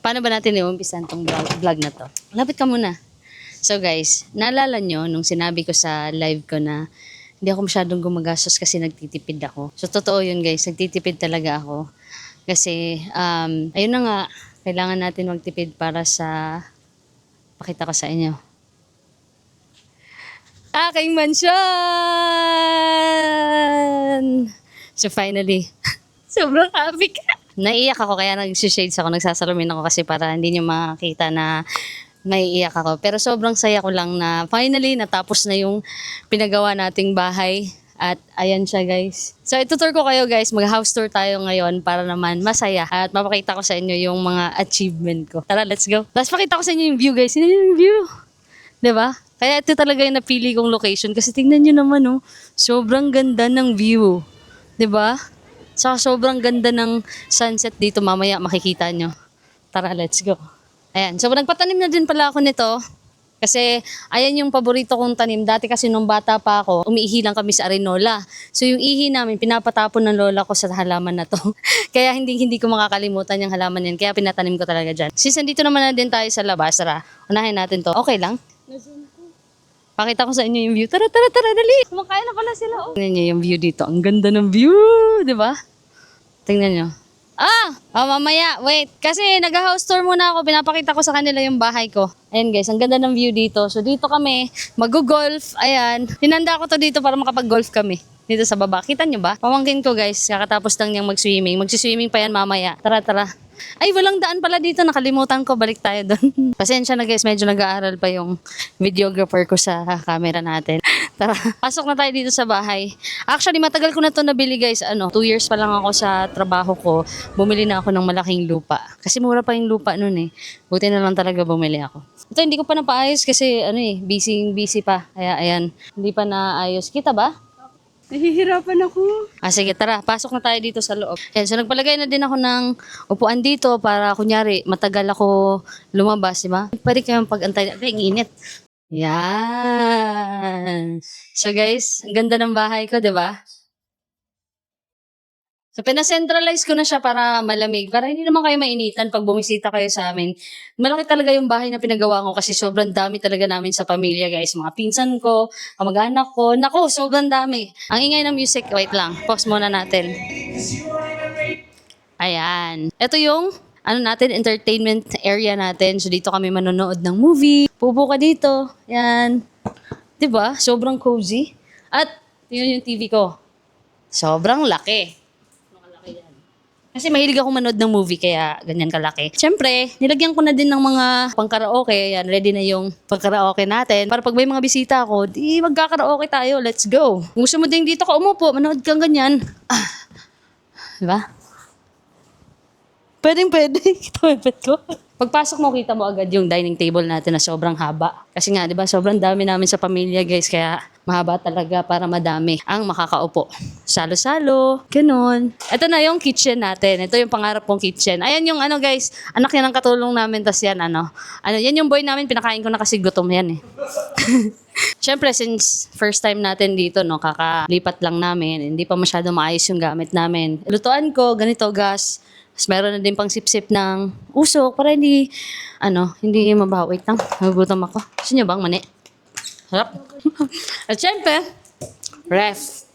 Paano ba natin i-umpisan tong vlog na to? Lapit ka muna. So guys, naalala nyo nung sinabi ko sa live ko na hindi ako masyadong gumagastos kasi nagtitipid ako. So totoo yun guys, nagtitipid talaga ako. Kasi ayun na nga, kailangan natin magtipid para sa, pakita ko sa inyo, aking mansyon! So finally, sobrang happy ka. Naiiyak ako kaya nag-shades ako, nagsasalamin ako kasi para hindi nyo makakita na maiiyak ako. Pero sobrang saya ko lang na finally natapos na yung pinagawa nating bahay. At ayan siya guys. So itutur ko kayo guys, mag-house tour tayo ngayon para naman masaya. At mapakita ko sa inyo yung mga achievement ko. Tara, let's go. Tapos pakita ko sa inyo yung view guys. Yun yung view. Diba? Kaya ito talaga yung napili kong location. Kasi tingnan nyo naman oh, sobrang ganda ng view. Diba? Saka sobrang ganda ng sunset dito, mamaya makikita nyo. Tara, let's go. Ayan, so nagpatanim na din pala ako nito. Kasi ayan yung paborito kong tanim. Dati kasi nung bata pa ako, umiihi lang kami sa Arenola. So yung ihi namin, pinapatapon ng lola ko sa halaman na to. Kaya hindi ko makakalimutan yung halaman yan. Kaya pinatanim ko talaga dyan. Since nandito naman na din tayo sa labas, tara, unahin natin to. Okay lang? Pakita ko sa inyo yung view. Tara, dali. Kumakain na pala sila. Oh. Tingnan nyo yung view dito. Ang ganda ng view, di ba? Tingnan nyo. Mamaya. Wait. Kasi nag-house tour muna ako. Pinapakita ko sa kanila yung bahay ko. Ayan guys, ang ganda ng view dito. So dito kami, mag-golf. Ayan. Hinanda ko to dito para makapag-golf kami. Dito sa baba. Kita nyo ba? Pamangkin ko guys, kakatapos lang niyang mag-swimming. Magsiswimming pa yan mamaya. Tara. Ay, walang daan pala dito. Nakalimutan ko. Balik tayo doon. Pasensya na guys. Medyo nag-aaral pa yung videographer ko sa camera natin. Tara, pasok na tayo dito sa bahay. Actually, matagal ko na to nabili guys. 2 years pa lang ako sa trabaho ko. Bumili na ako ng malaking lupa. Kasi mura pa yung lupa nun eh. Buti na lang talaga bumili ako. Ito, hindi ko pa napaayos kasi busy pa. Kaya ayan, hindi pa naayos. Kita ba? Nahihirapan ako. Sige, tara. Pasok na tayo dito sa loob. Ayan, so nagpalagay na din ako ng upuan dito para kunyari matagal ako lumabas, di ba? Pwede kayong pag-antay. Ang init. Yan. So guys, ang ganda ng bahay ko, di ba? So pinacentralize ko na siya para malamig. Para hindi naman kayo mainitan pag bumisita kayo sa amin. Malaki talaga yung bahay na pinagawa ko kasi sobrang dami talaga namin sa pamilya guys. Mga pinsan ko, kamag-anak ko. Nako, sobrang dami. Ang ingay ng music. Wait lang. Pause muna natin. Ayan. Ito yung entertainment area natin. So dito kami manonood ng movie. Pupo ka dito. Yan. 'Di ba? Sobrang cozy. At yun yung TV ko. Sobrang laki. Kasi mahilig ako manood ng movie kaya ganyan kalaki. Siyempre, nilagyan ko na din ng mga pang-karaoke. Yan, ready na yung pang-karaoke natin. Para pag may mga bisita ako, di magka-karaoke tayo. Let's go. Kung gusto mo din dito ka umupo, manood kang ganyan. Diba? Pwede. Ito ipet ko. Pagpasok mo, kita mo agad yung dining table natin na sobrang haba. Kasi nga, di ba, sobrang dami namin sa pamilya, guys. Kaya mahaba talaga para madami ang makakaupo. Salo-salo, ganun. Ito na yung kitchen natin. Ito yung pangarap kong kitchen. Ayan yung guys, anak yan ang katulong namin. Tas yan, yan yung boy namin, pinakain ko na kasi gutom yan eh. Siyempre, since first time natin dito, kakalipat lang namin, hindi pa masyado maayos yung gamit namin. Lutuan ko, ganito, gas. Tapos meron na din pang sip-sip ng usok para hindi mabaho. Wait lang, nagugutom ako. Gusto nyo bang mani? Harap. At syempre, ref.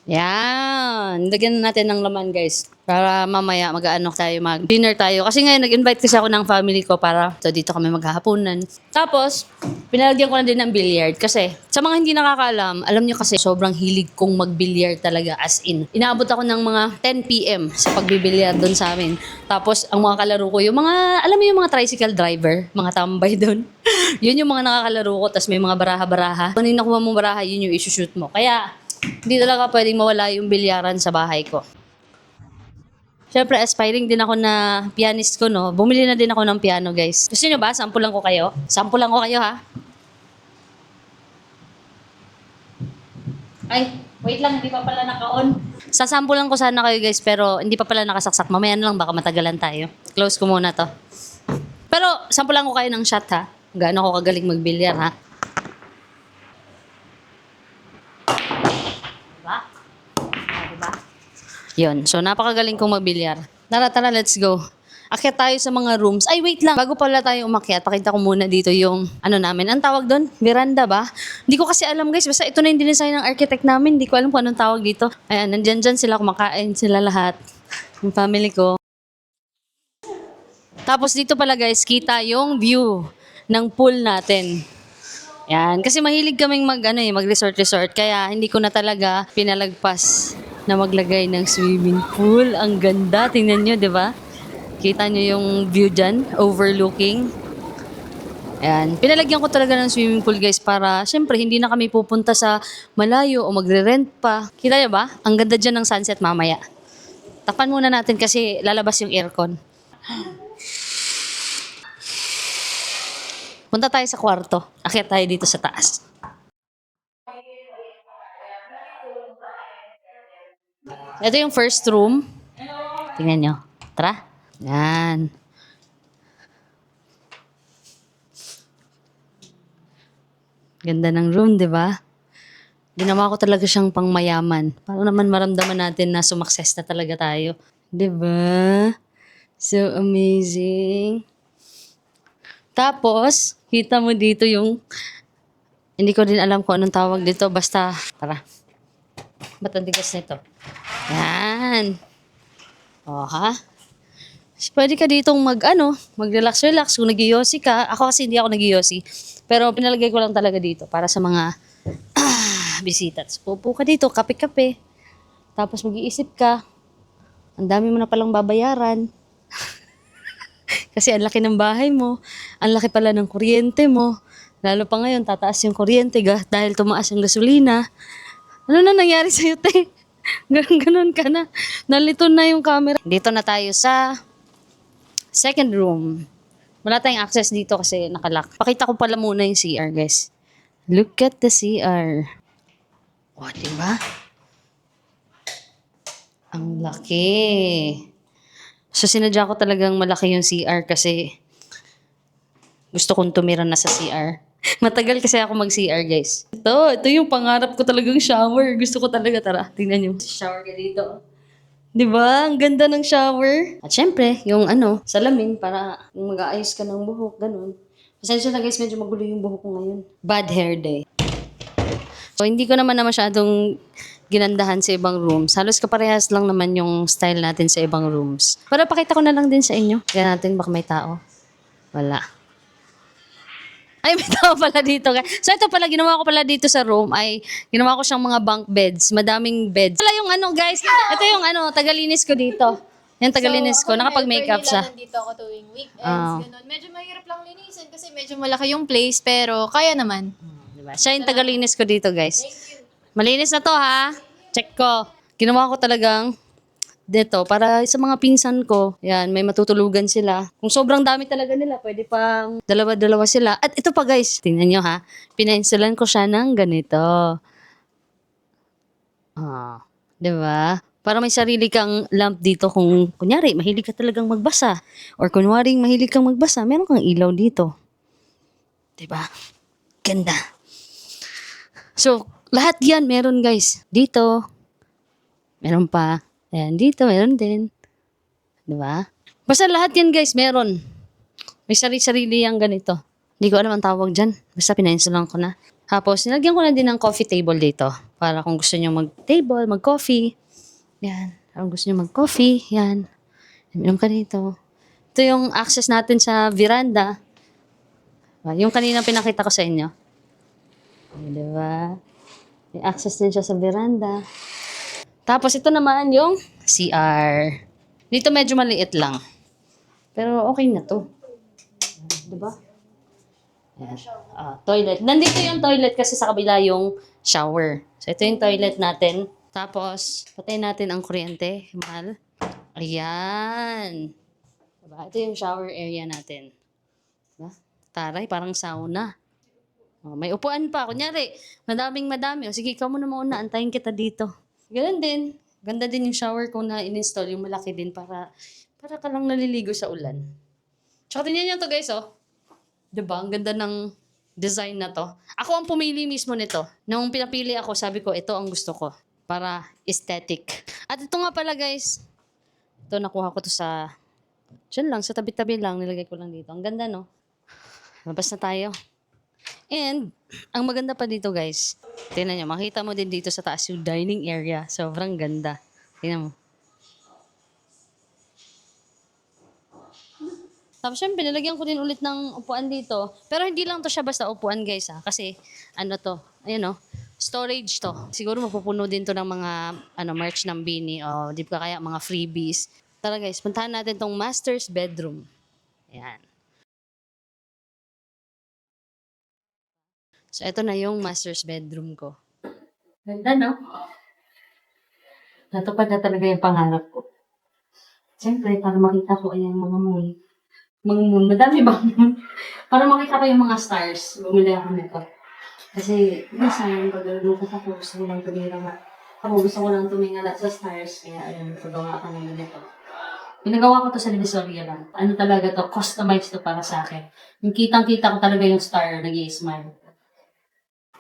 Yan. Lagyan na natin ng laman guys. Para mamaya mag-dinner tayo. Kasi ngayon nag-invite kasi ako ng family ko para dito kami maghahaponan. Tapos, pinalagyan ko na din ng billiard. Kasi sa mga hindi nakakaalam, alam nyo kasi sobrang hilig kong mag-billiard talaga as in. Inaabot ako ng mga 10 p.m. sa pagbibilyard doon sa amin. Tapos, ang mga kalaro ko, alam mo yung mga tricycle driver, mga tambay doon. Yun yung mga nakakalaro ko. Tapos may mga baraha-baraha. Kung nakuha mong baraha, yun yung isushoot mo. Kaya, hindi talaga pwedeng mawala yung bilyaran sa bahay ko. Siyempre, aspiring din ako na pianist ko, no? Bumili na din ako ng piano, guys. Gusto nyo ba? Sampulan ko kayo? Sampulan ko kayo, ha? Ay, wait lang, hindi pa pala naka-on. Sasampulan ko sana kayo, guys, pero hindi pa pala nakasaksak. Mamaya na lang, baka matagalan tayo. Close ko muna to. Pero, sampulan ko kayo ng shot, ha? Gaano ako kagaling magbilyar, ha? Diba? Yun. So, napakagaling kong magbilyar. Tara, let's go. Akyat tayo sa mga rooms. Ay, wait lang. Bago pala tayo umakyat, pakita ko muna dito yung, namin. Ang tawag doon? Veranda ba? Hindi ko kasi alam guys. Basta ito na yung dinesign ng architect namin. Hindi ko alam kung anong tawag dito. Ayan, nandyan dyan sila. Kumakain sila lahat. Yung family ko. Tapos dito pala guys, kita yung view ng pool natin. Yan. Kasi mahilig kaming mag-resort-resort. Kaya hindi ko na talaga pinalagpas na maglagay ng swimming pool. Ang ganda. Tingnan nyo, di ba? Kita nyo yung view dyan, overlooking. Ayan. Pinalagyan ko talaga ng swimming pool guys para syempre hindi na kami pupunta sa malayo o magre-rent pa. Kita nyo ba? Ang ganda dyan ng sunset mamaya. Takpan muna natin kasi lalabas yung aircon. Punta tayo sa kwarto. Akyat tayo dito sa taas. Ito yung first room. Tingnan nyo. Tara. Yan. Ganda ng room, di ba? Ginawa ko talaga siyang pangmayaman. Para naman maramdaman natin na sumakses na talaga tayo. Di ba? So amazing. Tapos, kita mo dito yung, hindi ko din alam kung anong tawag dito. Basta, tara. Ba't ang tigas nito? Yan. O, ha? Pwede ka ditong mag-relax-relax kung nag-yosi ka. Ako kasi hindi ako nag-yosi. Pero pinalagay ko lang talaga dito para sa mga bisita. Pupo ka dito, kape-kape. Tapos mag-iisip ka. Ang dami mo na palang babayaran. Kasi ang laki ng bahay mo. Ang laki pala ng kuryente mo. Lalo pa ngayon, tataas yung kuryente dahil tumaas yung gasolina. Ano na nangyari sa'yo, te? Ganon ka na. Nalito na yung camera. Dito na tayo sa second room. Wala tayong access dito kasi nakalock. Pakita ko pala muna yung CR, guys. Look at the CR. O, diba? Ang laki. So, sinadya ko talagang malaki yung CR kasi gusto kong tumira na sa CR. Matagal kasi ako mag-CR, guys. Ito yung pangarap ko talagang shower. Gusto ko talaga, tara, tingnan nyo. Shower ka dito. Di ba? Ang ganda ng shower. At syempre, yung salamin para yung mag-aayos ka ng buhok, ganun. Pasensya na guys, medyo magulo yung buhok ko ngayon. Bad hair day. So, hindi ko naman na masyadong ginandahan sa ibang rooms. Halos kaparehas lang naman yung style natin sa ibang rooms. Para pakita ko na lang din sa inyo. Kaya natin baka may tao. Wala. Ay, may tao pala dito. So, ito pala, ginawa ko pala dito sa room ay ginawa ko siyang mga bunk beds. Madaming beds. Pala yung guys. Ito yung tagalinis ko dito. Yung tagalinis ko. Nakapag-makeup siya. Nandito ako tuwing weekends, ganun. Medyo mahirap lang linisin kasi medyo malaki yung place, pero kaya naman. Diba? Siya yung tagalinis ko dito, guys. Malinis na to, ha? Check ko. Ginawa ko talagang dito para sa mga pinsan ko. Yan, may matutulugan sila. Kung sobrang dami talaga nila, pwede pang dalawa-dalawa sila. At ito pa, guys. Tingnan nyo, ha? Pinainsulan ko siya ng ganito. Diba? Para may sarili kang lamp dito kung, kunyari, mahilig ka talagang magbasa. Or kunwari, mahilig kang magbasa, meron kang ilaw dito. Diba? Ganda. So, lahat yan meron, guys. Dito. Meron pa. Ayan, dito meron din. Diba? Basta lahat yan, guys, meron. May sarili-sarili yung ganito. Hindi ko alam ang tawag dyan. Basta pinainsulan ko na. Tapos, nilagyan ko na din ng coffee table dito. Para kung gusto nyo mag-table, mag-coffee. Yan. Kung gusto nyo mag-coffee, yan. Minom ka dito. Ito yung access natin sa veranda. Yung kanina pinakita ko sa inyo. Diba? May access din siya sa veranda. Tapos ito naman yung CR. Dito medyo maliit lang. Pero okay na to. Diba? Ayan. Toilet. Nandito yung toilet kasi sa kabila yung shower. So ito yung toilet natin. Tapos, patayin natin ang kuryente. Mahal. Ayan. Diba? Ito yung shower area natin. Diba? Taray, parang sauna. May upuan pa. Kunyari, madami. O sige, ikaw muna mauna. Antayin kita dito. Ganun din. Ganda din yung shower ko na in-install. Yung malaki din para ka lang naliligo sa ulan. Tsaka tingnan nyo to guys, oh. Diba? Ang ganda ng design na to. Ako ang pumili mismo nito. Nung pinapili ako, sabi ko, ito ang gusto ko. Para aesthetic. At ito nga pala guys. Ito nakuha ko to sa Diyan lang, sa tabi-tabi lang, nilagay ko lang dito. Ang ganda, no? Labas na tayo. And, ang maganda pa dito, guys, tingnan nyo, makita mo din dito sa taas yung dining area. Sobrang ganda. Tingnan mo. Tapos syempre, nilagyan ko din ulit ng upuan dito. Pero hindi lang to siya basta upuan, guys, ha. Kasi, ano to, ayun, no? Storage to. Siguro mapupuno din to ng mga merch ng Bini o di ba kaya mga freebies. Tara guys, puntahan natin tong master's bedroom. Ayan. So, ito na yung master's bedroom ko. Ganda, no? Natupad na talaga yung pangarap ko. Siyempre, para makita ko ay mga moon. Mga moon. Madami ba? Para makita ko yung mga stars. Bumili ako nito. Kasi, minsan, pag nalulungkot ako, gusto ko lang tumira nga. Ako, gusto ko lang tumingala sa stars. Kaya, ayun, pagawa ka ng ganito. Pinagawa ko to sa Divisoria lang. Ano talaga to? Customized to para sa akin. Yung kitang-kita ko talaga yung star, nag-i-smile.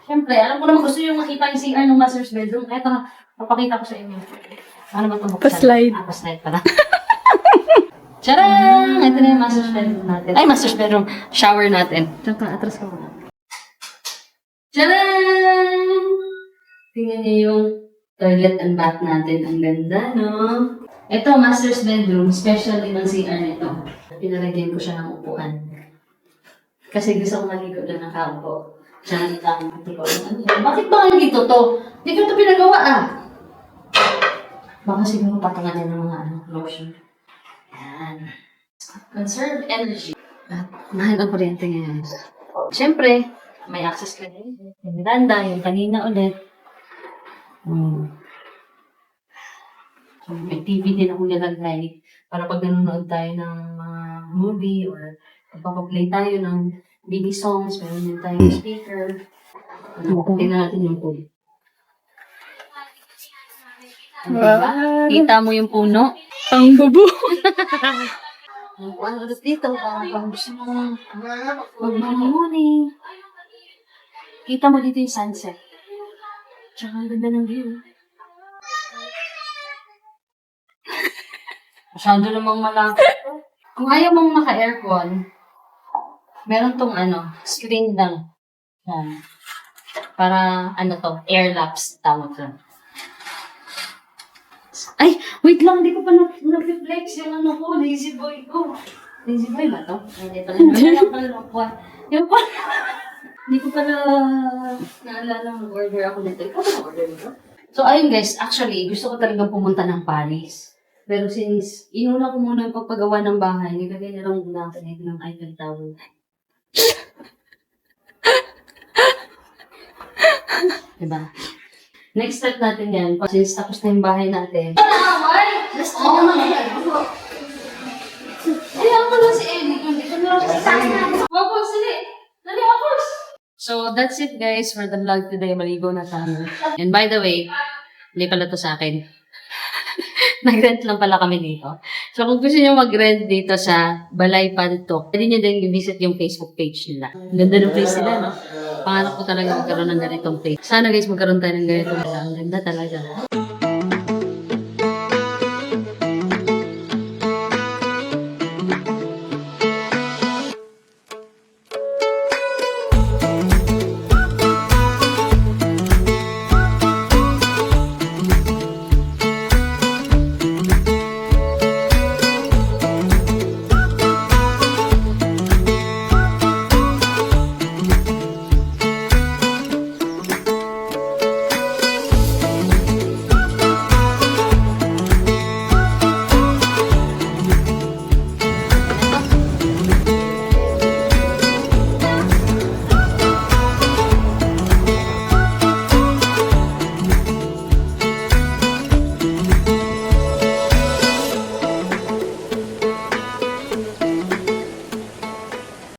Siyempre, alam ko naman gusto yung makita yung CR ng master's bedroom. Eto na, papakita ko sa inyo. Ano ba ito? Pa-slide. Pa-slide pala. Tcharam! Ito na yung master's bedroom natin. Ay, master's bedroom. Shower natin. Diyan ka, atras ka muna. Tcharam! Tingnan niyo yung toilet and bath natin. Ang ganda, no? Ito, master's bedroom. Special din ang CR nito. Pinalagyan ko siya ng upuan. Kasi gusto ko maligo doon ng kampo. Diyan lang. Bakit ba nga dito to? Hindi ko ito pinagawa, ah. Baka siguro patungan ng mga lotion. Yan. Conserve energy. At mahal ang kuryente ngayon. Siyempre, may access ka din. Yung Miranda, yung kanina ulit. So, may TV din ako nilagay para pag nanonood tayo ng mga movie or pagpapaplay tayo ng Bini songs, meron din tayong speaker. Tingnan natin yung pool. Diba? Kita mo yung puno. Ang bubo. Ano ulit dito? Parang gusto mo mag-morning. Kita mo dito yung sunset. Tsaka ang ganda ng view. Masyado namang malaki. Kung ayaw mong maka-aircon, meron tong screen lang. Yan. Para air lapse tawag lang. Ay, wait lang, hindi ko pa na-reflex yung lazy boy ko. Lazy boy ba to? Hindi pala. Yung pa. Hindi ko pa naalala mag-order ako nito. Ikaw ba na-order nito? So, ayun guys, actually, gusto ko talagang pumunta ng Paris. Pero since inuna ko muna yung pagpagawa ng bahay, nilagay na lang muna ako ng Eiffel Tower. Diba? Next step natin yan, since tapos na yung bahay natin. Let's go! Kaya ko lang si Eddie, hindi ko na lang si Wapos, dali! Dali, Wapos! So, that's it guys for the vlog today. Maligo na tayo. And by the way, hindi pala to sa akin. Nag-rent lang pala kami dito. So, kung gusto nyo mag-rent dito sa Balay Pantok, pwede nyo din i-visit yung Facebook page nila. Ang ganda ng place nila, no? Pangarap ko talaga magkaroon ng ganitong place. Sana guys, magkaroon tayo ng ganitong place. Ang ganda talaga.